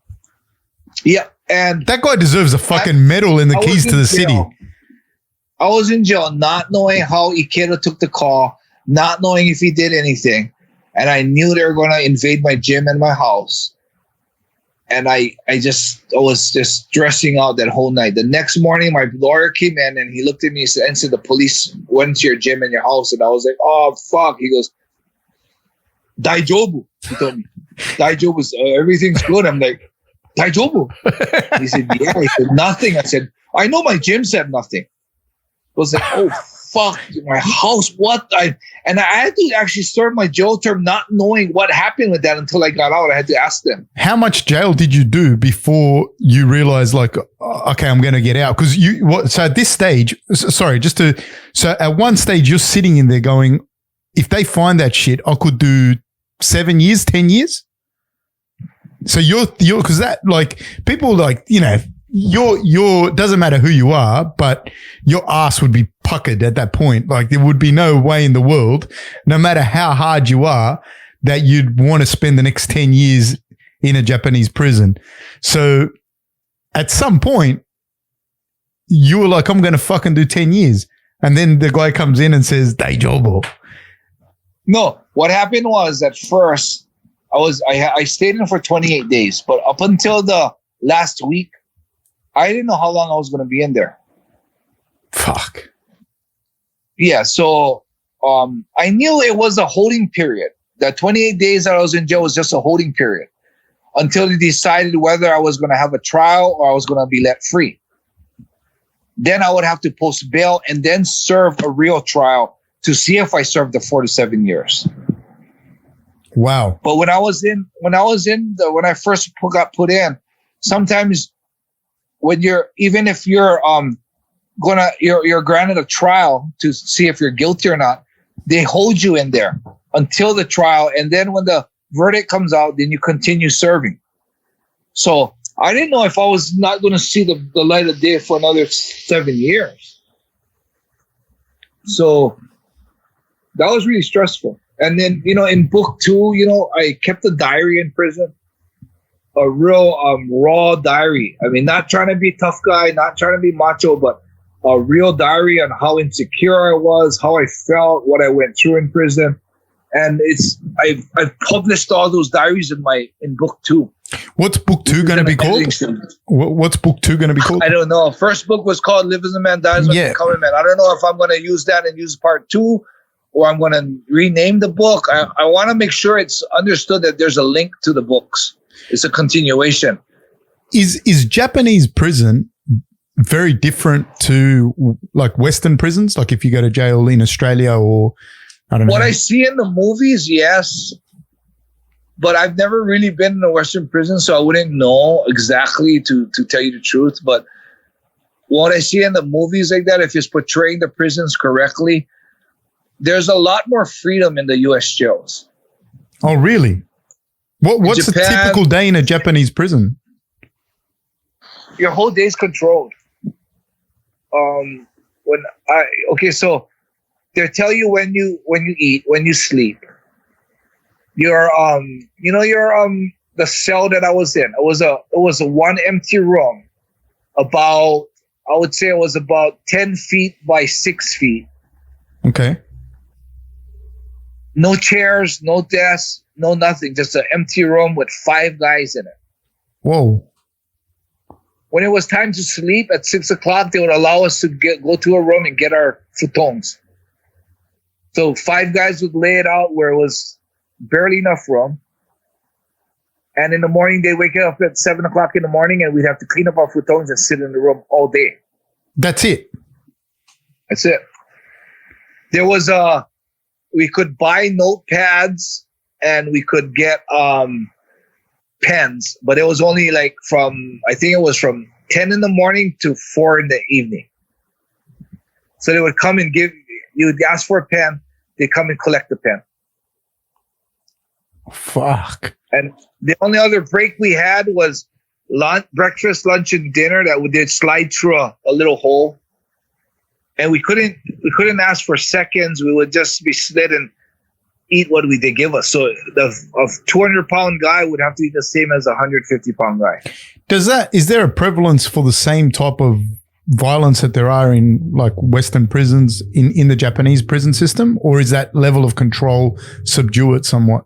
Yeah. And that guy deserves a fucking medal and the keys to the city. I was in jail not knowing how Ikeda took the call, not knowing if he did anything. And I knew they were going to invade my gym and my house. And I was just stressing out that whole night. The next morning, my lawyer came in and he looked at me and said, the police went to your gym and your house. And I was like, oh, fuck. He goes, Daijobu. He told me, Daijobu, everything's good. I'm like, Daijobu. He said, yeah. He said, nothing. I said, I know my gym said nothing. I was like, oh, fuck, my house, what? I had to actually serve my jail term not knowing what happened with that until I got out. I had to ask them. How much jail did you do before you realized, like, okay, I'm going to get out? Because so at this stage, so at one stage, you're sitting in there going, if they find that shit, I could do 7 years, 10 years. So you're because that, like, people, like, you know, you're doesn't matter who you are, but your ass would be puckered at that point. Like, there would be no way in the world, no matter how hard you are, that you'd want to spend the next 10 years in a Japanese prison. So at some point, you were like, I'm going to fucking do 10 years. And then the guy comes in and says, Daijobu. No, what happened was at first, I stayed in for 28 days, but up until the last week, I didn't know how long I was going to be in there. Fuck. Yeah, so I knew it was a holding period. That 28 days that I was in jail was just a holding period until they decided whether I was going to have a trial or I was going to be let free. Then I would have to post bail and then serve a real trial to see if I served the 4 to 7 years. Wow. But when I first got put in, sometimes if you're granted a trial to see if you're guilty or not, they hold you in there until the trial, and then when the verdict comes out, then you continue serving. So I didn't know if I was not going to see the light of day for another 7 years. So that was really stressful. And then, in book 2, I kept a diary in prison, a real raw diary. I mean, not trying to be a tough guy, not trying to be macho, but a real diary on how insecure I was, how I felt, what I went through in prison. And I've published all those diaries in book 2. What's book 2 going to be called? What's book 2 going to be called? I don't know. First book was called Live as a Man, Die as a Become a Man. I don't know if I'm going to use that and use part 2, or I'm going to rename the book. I want to make sure it's understood that there's a link to the books. It's a continuation. Is Japanese prison very different to like Western prisons? Like if you go to jail in Australia, or I don't know. What I see in the movies, yes. But I've never really been in a Western prison, so I wouldn't know exactly to tell you the truth. But what I see in the movies like that, if it's portraying the prisons correctly, there's a lot more freedom in the U.S. jails. Oh, really? What's a typical day in a Japanese prison? Your whole day's controlled. So they tell you when you eat, when you sleep. Your the cell that I was in. It was a one empty room, about, I would say it was about 10 feet by 6 feet. Okay. No chairs, no desks, no nothing. Just an empty room with 5 guys in it. Whoa. When it was time to sleep at 6 o'clock, they would allow us to go to a room and get our futons. So 5 guys would lay it out where it was barely enough room. And in the morning, they wake up at 7 o'clock in the morning, and we'd have to clean up our futons and sit in the room all day. That's it? That's it. There was we could buy notepads and we could get pens, but it was only like from 10 in the morning to 4 in the evening. So they would come and you would ask for a pen, they'd come and collect the pen. Fuck. And the only other break we had was breakfast, lunch, and dinner that we did slide through a little hole. And we couldn't ask for seconds. We would just be slid and eat what they give us. So a 200-pound guy would have to eat the same as a 150-pound guy. Is there a prevalence for the same type of violence that there are in like Western prisons in the Japanese prison system, or is that level of control subdued somewhat?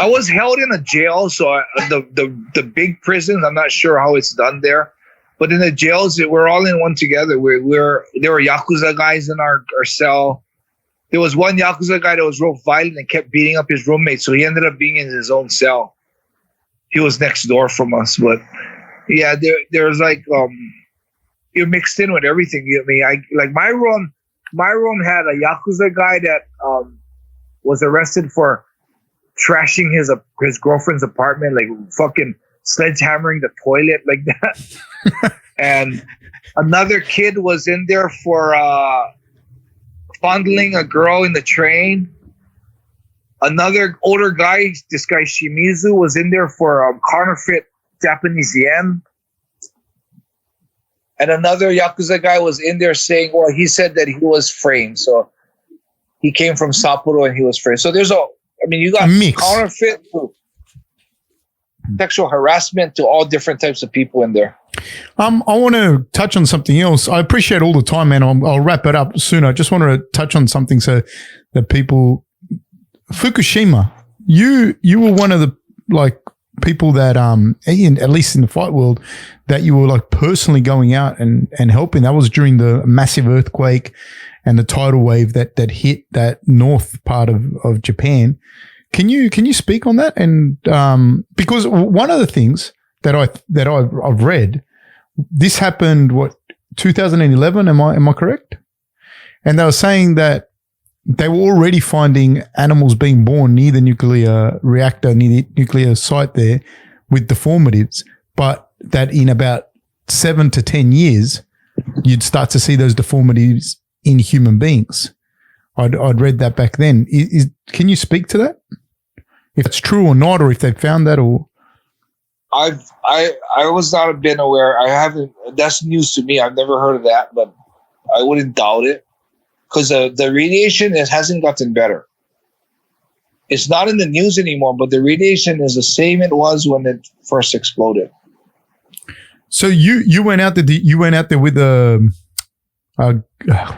I was held in a jail, so the big prisons, I'm not sure how it's done there, but in the jails, we're all in one together. There were Yakuza guys in our cell. There was one Yakuza guy that was real violent and kept beating up his roommate, so he ended up being in his own cell. He was next door from us, but yeah, there's like you're mixed in with everything. My room had a Yakuza guy that was arrested for trashing his girlfriend's apartment, like fucking sledgehammering the toilet like that. And another kid was in there for fondling a girl in the train. Another older guy, this guy Shimizu, was in there for counterfeit Japanese yen. And another Yakuza guy was in there saying, well, he said that he was framed. So he came from Sapporo and he was framed. So you got counterfeit to sexual harassment to all different types of people in there. I want to touch on something else. I appreciate all the time, man. I'll wrap it up soon. I just want to touch on something so that people... Fukushima, you were one of the people that at least in the fight world, that you were personally going out and helping. That was during the massive earthquake and the tidal wave that hit that north part of Japan. Can you speak on that? And because one of the things that I've read, this happened 2011? Am I correct? And they were saying that they were already finding animals being born near the nuclear reactor, near the nuclear site there with deformities, but that in about 7 to 10 years, you'd start to see those deformities in human beings. I'd read that back then. Can you speak to that? If it's true or not, or if they found that, or... I was not a bit aware. I haven't. That's news to me. I've never heard of that, but I wouldn't doubt it. Because the radiation, it hasn't gotten better. It's not in the news anymore, but the radiation is the same it was when it first exploded. So you went out there. You went out there with the what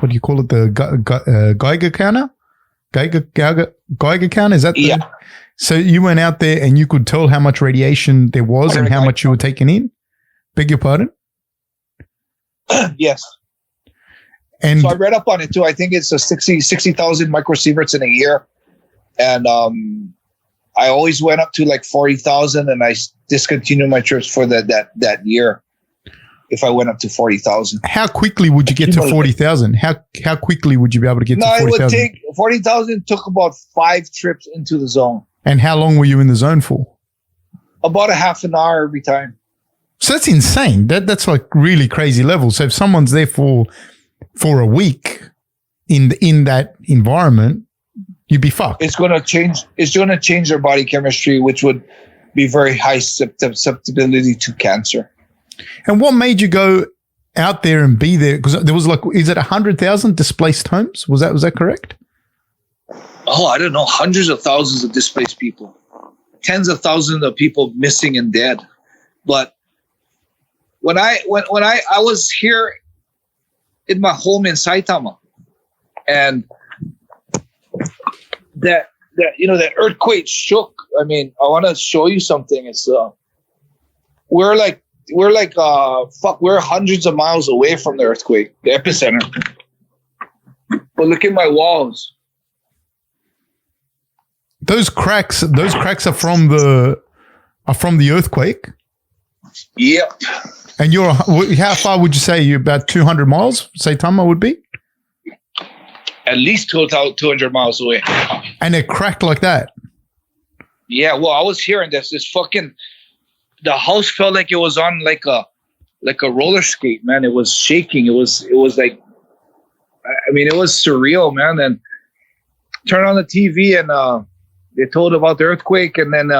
do you call it? The Geiger counter. Geiger counter. Is that the? Yeah. So you went out there and you could tell how much radiation there was and how much you were taking in. Beg your pardon? Yes. And so I read up on it too. I think it's a 60,000 microsieverts in a year. And I always went up to like 40,000 and I discontinued my trips for that year. If I went up to 40,000. How quickly would you get to 40,000? How quickly would you be able to get to 40,000? No, it would take 40,000 took about 5 trips into the zone. And how long were you in the zone for? About a half an hour every time. So that's insane. That's like really crazy level. So if someone's there for a week in that environment, you'd be fucked. It's going to change their body chemistry, which would be very high susceptibility to cancer. And what made you go out there and be there? Because there was like, is it 100,000 displaced homes? Was that correct? Oh, I don't know. Hundreds of thousands of displaced people. Tens of thousands of people missing and dead. But when I was here in my home in Saitama, and that earthquake shook. I mean, I want to show you something. It's we're hundreds of miles away from the earthquake, the epicenter. But look at my walls. Those cracks are from the earthquake. Yep. And how far would you say? You're about 200 miles, Saitama would be? At least 200 miles away. And it cracked like that? Yeah, well, I was hearing this fucking, the house felt like it was on like a roller skate, man. It was shaking. It was like, I mean, it was surreal, man. And turn on the TV and they told about the earthquake, and then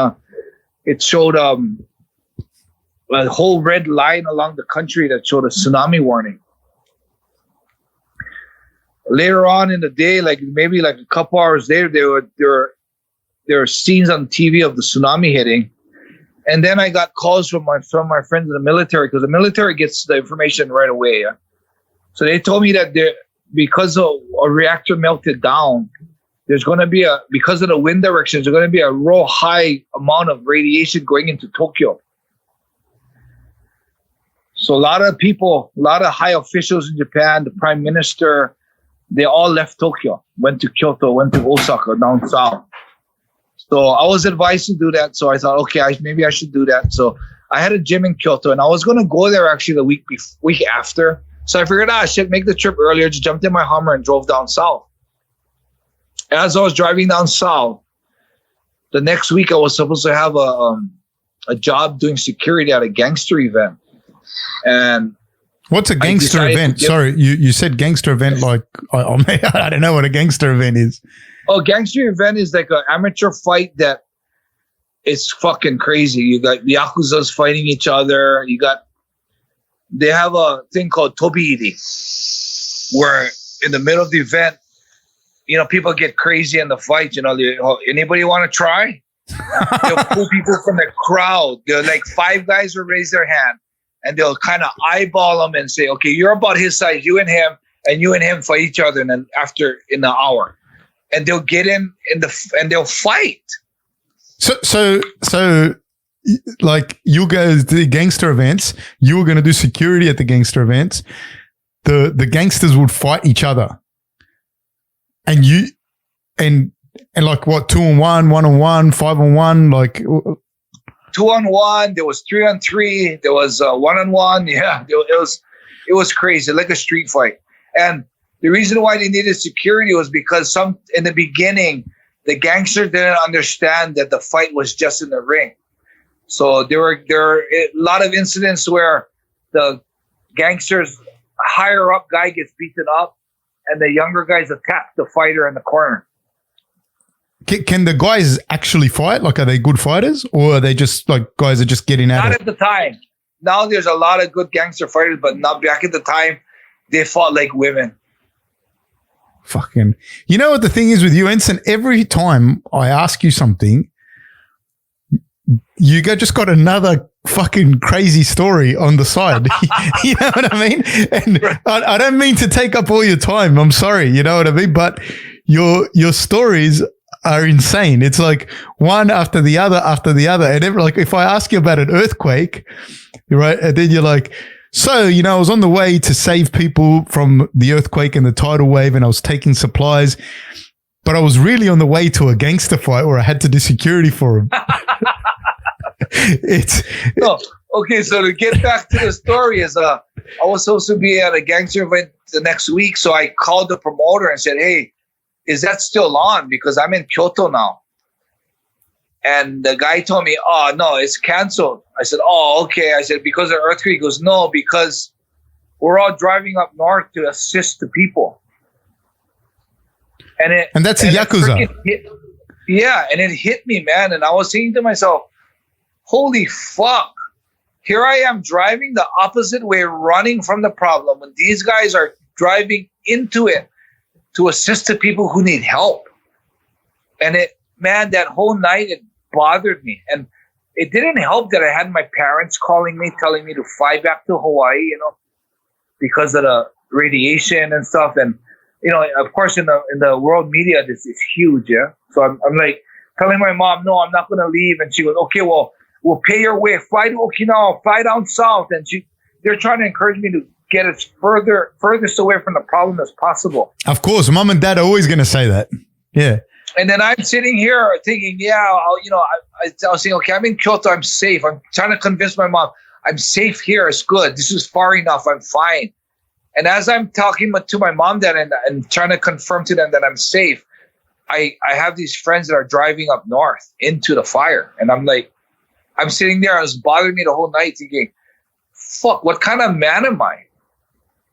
it showed a whole red line along the country that showed a tsunami warning. Later on in the day, like maybe like a couple hours later, there were scenes on TV of the tsunami hitting. And then I got calls from my friends in the military, because the military gets the information right away. Yeah? So they told me that because a reactor melted down, there's going to be because of the wind directions, there's going to be a real high amount of radiation going into Tokyo. So a lot of high officials in Japan, the prime minister, they all left Tokyo, went to Kyoto, went to Osaka, down south. So I was advised to do that. So I thought, okay, maybe I should do that. So I had a gym in Kyoto, and I was going to go there actually the week after. So I figured, I should make the trip earlier, just jumped in my Hummer and drove down south. As I was driving down south, the next week I was supposed to have a job doing security at a gangster event. And what's a gangster event? Sorry, you said gangster event like, I don't know what a gangster event is. Oh, gangster event is like an amateur fight that it's fucking crazy. You got Yakuzas fighting each other. They have a thing called Tobiiri, where in the middle of the event, people get crazy in the fight. Anybody want to try? They'll pull people from the crowd. They're like 5 guys will raise their hand, and they'll kind of eyeball them and say, okay, you're about his size, you and him fight each other. And then in an hour, and they'll get in and they'll fight. So like you guys do gangster events, you were going to do security at the gangster events. The gangsters would fight each other. And like what, 2-on-1, 1-on-1, 5-on-1, like 2-on-1. There was 3-on-3. There was 1-on-1. Yeah, it was crazy, like a street fight. And the reason why they needed security was because in the beginning, the gangsters didn't understand that the fight was just in the ring. So there were a lot of incidents where the gangsters higher up guy gets beaten up, and the younger guys attack the fighter in the corner. Can the guys actually fight? Like, are they good fighters, or are they just like guys that just getting at it? Not at the time. Now there's a lot of good gangster fighters, but not back at the time. They fought like women. fucking, you know what the thing is with you, Enson? Every time I ask you something, you just got another fucking crazy story on the side. You know what I mean? And I don't mean to take up all your time. I'm sorry. You know what I mean? But your stories are insane. It's like one after the other after the other. And like if I ask you about an earthquake, right? And then you're like, so, you know, I was on the way to save people from the earthquake and the tidal wave, and I was taking supplies, but I was really on the way to a gangster fight where I had to do security for him. Okay, so to get back to the story is I was supposed to be at a gangster event the next week, so I called the promoter and said, hey, is that still on? Because I'm in Kyoto now. And the guy told me, oh, no, it's canceled. I said, oh, okay. I said, because of the earthquake? He goes, no, because we're all driving up north to assist the people. And that's a Yakuza. Yeah, and it hit me, man. And I was thinking to myself, holy fuck. Here I am driving the opposite way, running from the problem, when these guys are driving into it to assist the people who need help. And man, that whole night, it bothered me. And it didn't help that I had my parents calling me, telling me to fly back to Hawaii, you know, because of the radiation and stuff. And, you know, of course, in the world media, this is huge, yeah? So I'm like telling my mom, no, I'm not going to leave. And she goes, okay, well, we'll pay your way. Fly to Okinawa, fly down south. And they're trying to encourage me to get as furthest away from the problem as possible. Of course, mom and dad are always going to say that. Yeah. And then I'm sitting here thinking, I was saying, okay, I'm in Kyoto, I'm safe. I'm trying to convince my mom, I'm safe here, it's good. This is far enough, I'm fine. And as I'm talking to my mom then and trying to confirm to them that I'm safe, I have these friends that are driving up north into the fire. And I'm like, I'm sitting there, it was bothering me the whole night thinking, fuck, what kind of man am I?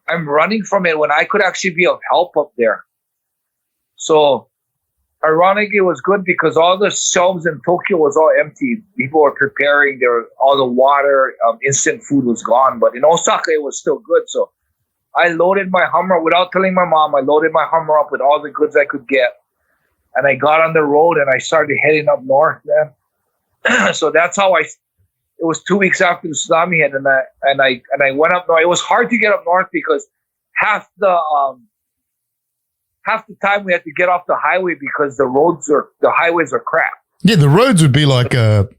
I'm running from it when I could actually be of help up there. So ironically, it was good because all the shelves in Tokyo was all empty. People were preparing. All the water, instant food was gone. But in Osaka, it was still good. So I loaded my Hummer without telling my mom. I loaded my Hummer up with all the goods I could get, and I got on the road and I started heading up north, man. So that's how it was 2 weeks after the tsunami hit, and I went up north. It was hard to get up north because half the time we had to get off the highway because the highways are cracked. Yeah, the roads would be like all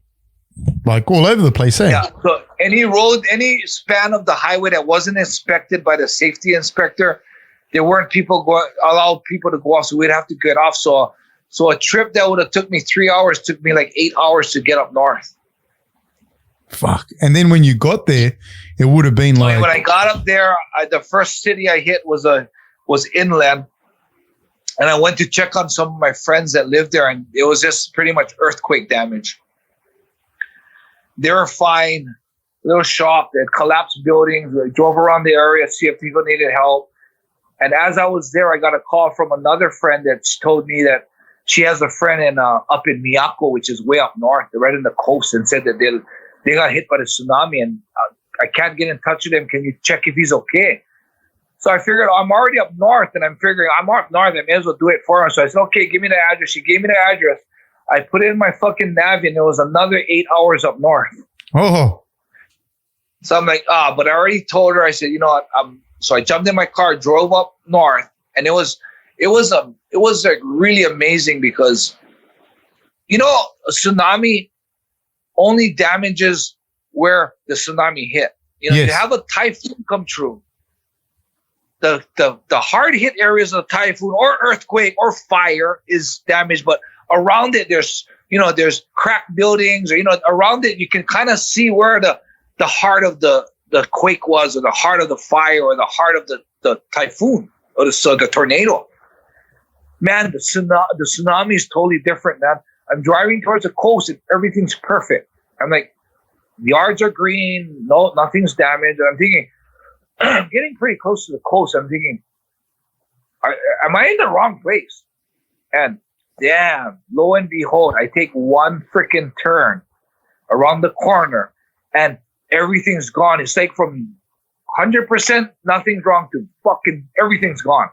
over the place, eh? Yeah. So any span of the highway that wasn't inspected by the safety inspector, there weren't allowed people to go off, so we'd have to get off. So a trip that would have took me 3 hours took me like 8 hours to get up north. Fuck. And then when you got there, it would have been like... When I got up there, the first city I hit was inland. And I went to check on some of my friends that lived there, and it was just pretty much earthquake damage. They were fine. Little shop, they had collapsed buildings. I drove around the area, see if people needed help. And as I was there, I got a call from another friend that told me that she has a friend up in Miyako, which is way up north, right in the coast, and said that they got hit by the tsunami, and I can't get in touch with him. Can you check if he's okay? So I figured I'm already up north, and I'm figuring I'm up north. I may as well do it for her. So I said, okay, give me the address. She gave me the address. I put it in my fucking nav, and it was another 8 hours up north. Oh. So I'm like, but I already told her. I said, you know what? So I jumped in my car, drove up north, and it was like really amazing because, you know, a tsunami only damages where the tsunami hit. You know, yes. You have a typhoon come through. The hard hit areas of the typhoon or earthquake or fire is damaged, but around it there's cracked buildings, or around it you can kind of see where the heart of the quake was, or the heart of the fire, or the heart of the typhoon, or the tornado. Man, the tsunami is totally different, man. I'm driving towards the coast and everything's perfect. I'm like, the yards are green, no, nothing's damaged. And I'm thinking, I'm getting pretty close to the coast. I'm thinking, am I in the wrong place? And damn, lo and behold, I take one freaking turn around the corner and everything's gone. It's like from 100% nothing's wrong to fucking everything's gone.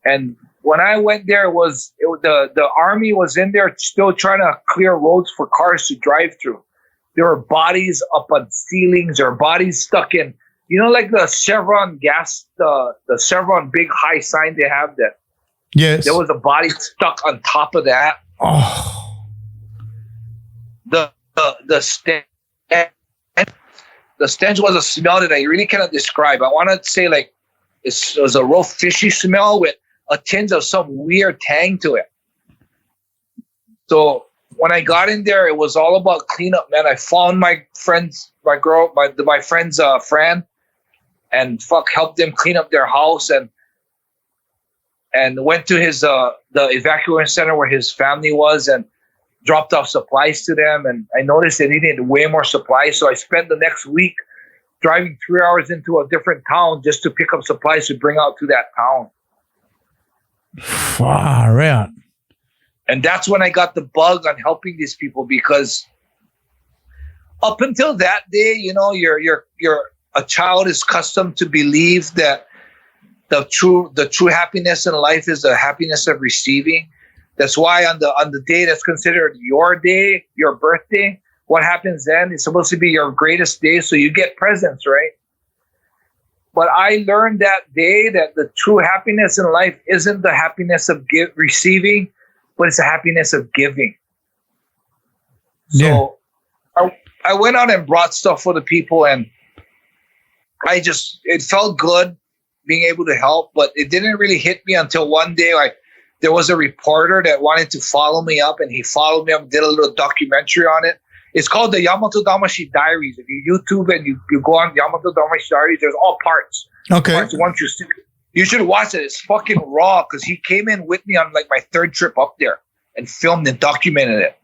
And when I went there, the army was in there still trying to clear roads for cars to drive through. There were bodies up on ceilings or bodies stuck in, like the Chevron gas, the Chevron big high sign they have that. Yes. There was a body stuck on top of that. Oh. The stench was a smell that I really cannot describe. I want to say like it was a real fishy smell with a tinge of some weird tang to it. So when I got in there, it was all about cleanup, man. I found my friend's friend, and helped them clean up their house and went to his the evacuation center where his family was and dropped off supplies to them. And I noticed they needed way more supplies, so I spent the next week driving 3 hours into a different town just to pick up supplies to bring out to that town. Far out. And that's when I got the bug on helping these people, because up until that day, you're a child is accustomed to believe that the true happiness in life is the happiness of receiving. That's why on the day that's considered your day, your birthday, what happens then is supposed to be your greatest day, so you get presents, right? But I learned that day that the true happiness in life isn't the happiness of receiving, but it's the happiness of giving. So I went out and brought stuff for the people, and it felt good being able to help, but it didn't really hit me until one day there was a reporter that wanted to follow me up, and he followed me up, did a little documentary on it. It's called the Yamato Damashi Diaries. If you YouTube and you go on Yamato Damashi Diaries, there's all parts. Okay. Parts 1 through 6. You should watch it. It's fucking raw, because he came in with me on like my third trip up there and filmed and documented it.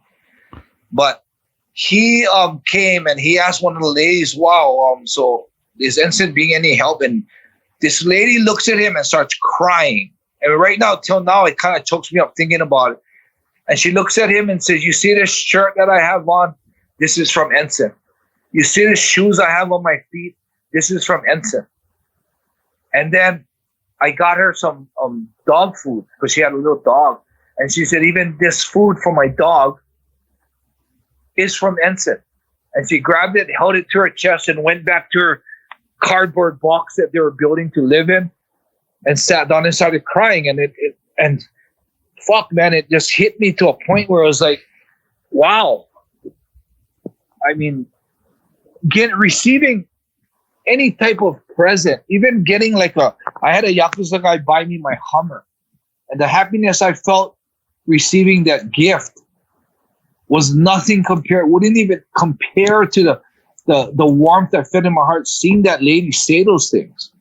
But he came and he asked one of the ladies, so is Enson being any help? And this lady looks at him and starts crying. And right now, till now, it kind of chokes me up thinking about it. And she looks at him and says, "You see this shirt that I have on? This is from Enson. You see the shoes I have on my feet? This is from Enson." And then I got her some dog food, because she had a little dog. And she said, "Even this food for my dog is from Enson." And she grabbed it, held it to her chest, and went back to her cardboard box that they were building to live in, and sat down and started crying. And fuck, man, it just hit me to a point where I was like, wow. I mean, receiving any type of present, even getting I had a Yakuza guy buy me my Hummer, and the happiness I felt receiving that gift was wouldn't even compare to the warmth that fed in my heart seeing that lady say those things.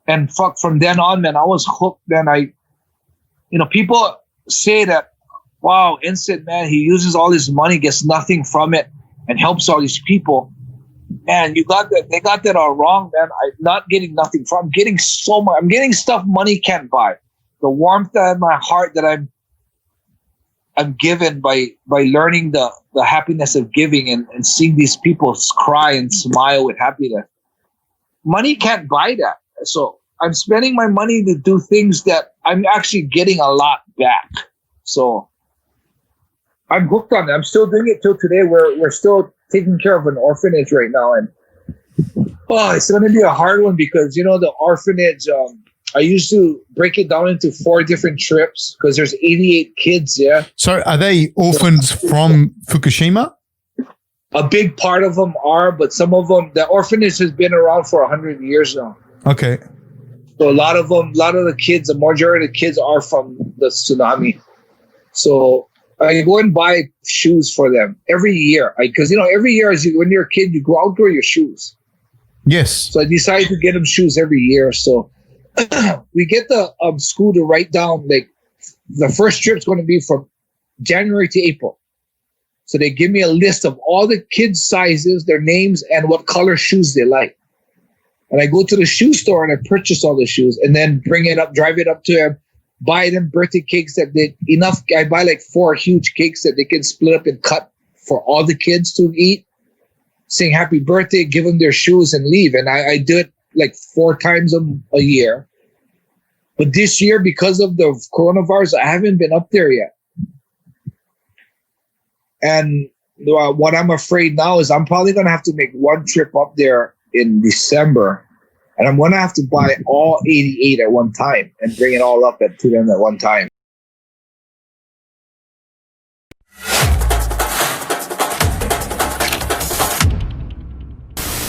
And from then on, man, I was hooked, man. People say that, wow, Enson, man, he uses all his money, gets nothing from it, and helps all these people. Man, they got that all wrong, man. I'm not getting nothing from. I'm getting so much. I'm getting stuff money can't buy. The warmth in my heart that I'm given by learning the happiness of giving and seeing these people cry and smile with happiness. Money can't buy that. So I'm spending my money to do things that I'm actually getting a lot back. So I'm hooked on it. I'm still doing it till today. We're still taking care of an orphanage right now, and it's going to be a hard one, because the orphanage. I used to break it down into 4 different trips, because there's 88 kids. Yeah. So are they orphans from Fukushima? A big part of them are, but some of them, the orphanage has been around for 100 years now. Okay. So a lot of the kids, the majority of the kids are from the tsunami. So I go and buy shoes for them every year. Because, every year when you're a kid, you outgrow your shoes. Yes. So I decided to get them shoes every year. So we get the school to write down, the first trip's going to be from January to April. So they give me a list of all the kids' sizes, their names, and what color shoes they like. And I go to the shoe store and I purchase all the shoes, and then drive it up to them, buy them birthday cakes I buy 4 huge cakes that they can split up and cut for all the kids to eat, sing happy birthday, give them their shoes and leave. And I do it 4 times a year. But this year, because of the coronavirus, I haven't been up there yet. And what I'm afraid now is I'm probably going to have to make one trip up there in December. And I'm going to have to buy all 88 at one time and bring it all up to them at one time.